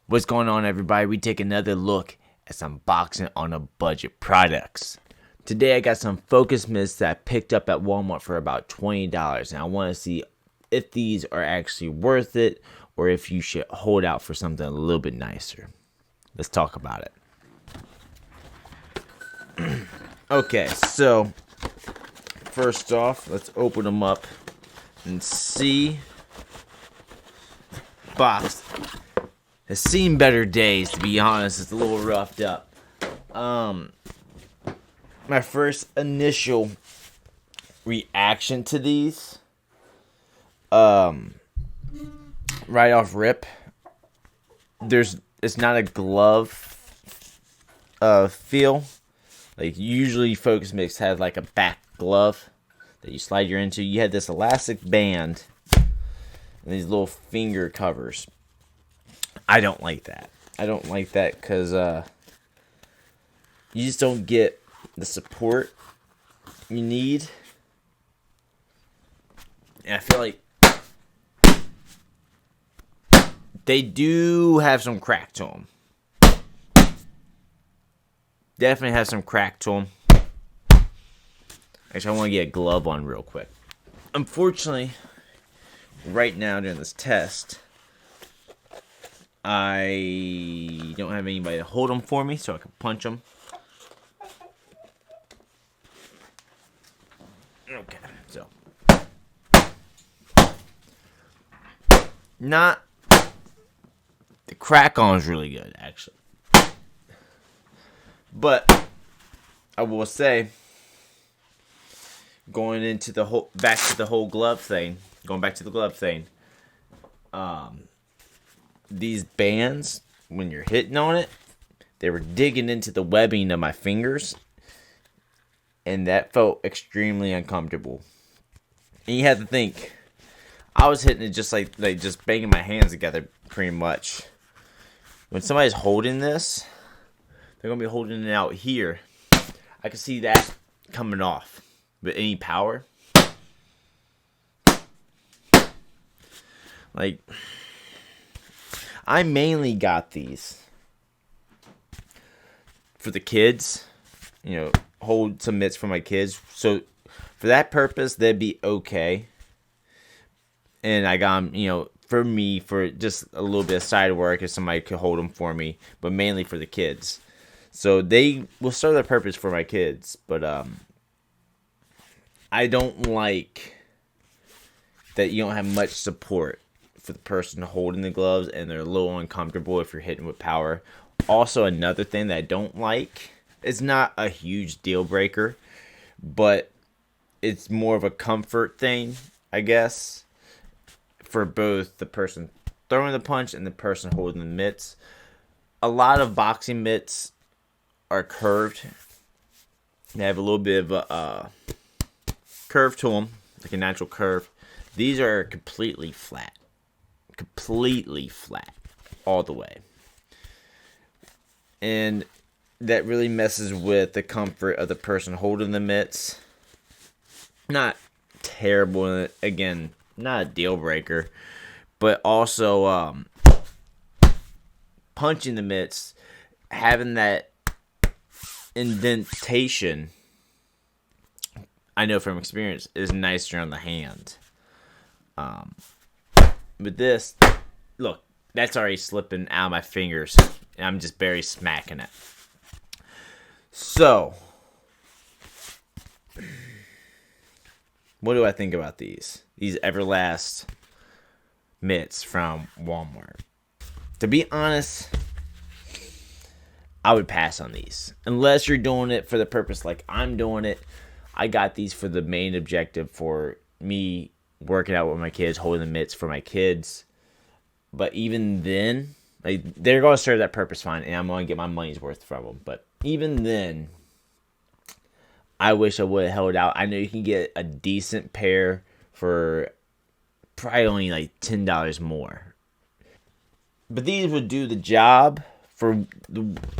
What's going on, everybody? We take another look at some boxing on a budget products. Today I got some focus mitts that I picked up at Walmart for about $20, and I want to see if these are actually worth it or if you should hold out for something a little bit nicer. Let's talk about it. Okay, so first off, let's open them up and see. Box has seen better days, to be honest. It's a little roughed up. My first initial reaction to these, right off rip, it's not a glove feel. Like usually Focus Mix has like a back glove that you slide your into. You had this elastic band and these little finger covers. I don't like that. I don't like that because you just don't get the support you need. And I feel like they do have some crack to them. Definitely have some crack to them. Actually, I want to get a glove on real quick. Unfortunately, right now during this test, I don't have anybody to hold them for me so I can punch them. Okay, so. Not. The crack on is really good, actually. But I will say, going into the whole, back to the whole glove thing, these bands, when you're hitting on it, they were digging into the webbing of my fingers, and that felt extremely uncomfortable. And you have to think, I was hitting it just like just banging my hands together pretty much. When somebody's holding this, they're going to be holding it out here. I can see that coming off with any power. Like, I mainly got these for the kids. You know, hold some mitts for my kids. So, for that purpose, they'd be okay. And I got them, you know, for me, for just a little bit of side work if somebody could hold them for me. But mainly for the kids. So, they will serve their purpose for my kids. But, I don't like that you don't have much support for the person holding the gloves, and they're a little uncomfortable if you're hitting with power. Also, another thing that I don't like, it's not a huge deal breaker, but it's more of a comfort thing, I guess, for both the person throwing the punch and the person holding the mitts. A lot of boxing mitts are curved. They have a little bit of a curve to them, like a natural curve. These are completely flat all the way, and that really messes with the comfort of the person holding the mitts. Not terrible, again, not a deal breaker, but also punching the mitts, having that indentation, I know from experience, is nicer on the hand. But this, look, that's already slipping out of my fingers, and I'm just barely smacking it. So, what do I think about these? These Everlast mitts from Walmart. To be honest, I would pass on these. Unless you're doing it for the purpose like I'm doing it. I got these for the main objective for me working out with my kids, holding the mitts for my kids. But even then, like, they're going to serve that purpose fine, and I'm going to get my money's worth from them. But even then, I wish I would have held out. I know you can get a decent pair for probably only like $10 more. But these would do the job for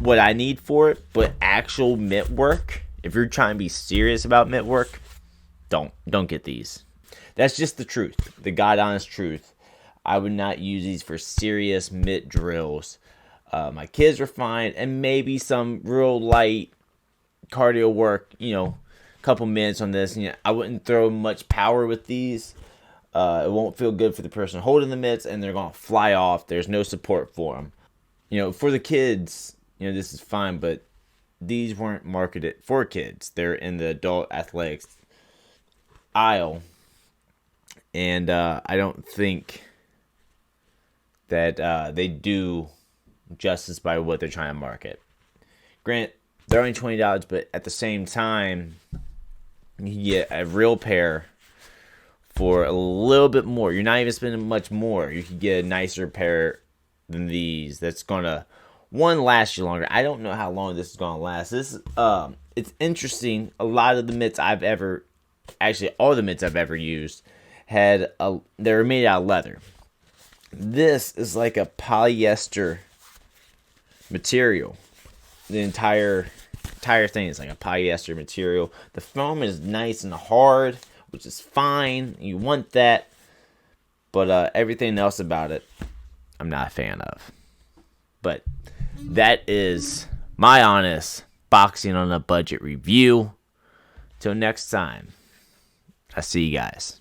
what I need for it. But actual mitt work, if you're trying to be serious about mitt work, don't get these. That's just the truth, the God honest truth. I would not use these for serious mitt drills. My kids were fine, and maybe some real light cardio work, a couple minutes on this. I wouldn't throw much power with these. It won't feel good for the person holding the mitts, and they're going to fly off. There's no support for them. For the kids, this is fine, but these weren't marketed for kids. They're in the adult athletics aisle, and I don't think that they do justice by what they're trying to market. Grant, they're only $20, but at the same time, you can get a real pair for a little bit more. You're not even spending much more. You can get a nicer pair than these. That's gonna last you longer. I don't know how long this is gonna last. It's interesting. A lot of the mitts all the mitts I've ever used they were made out of leather. This is like a polyester material. The entire thing is like a polyester material. The foam is nice and hard, which is fine. You want that. But everything else about it, I'm not a fan of. But that is my honest boxing on a budget review. Till next time, I see you guys.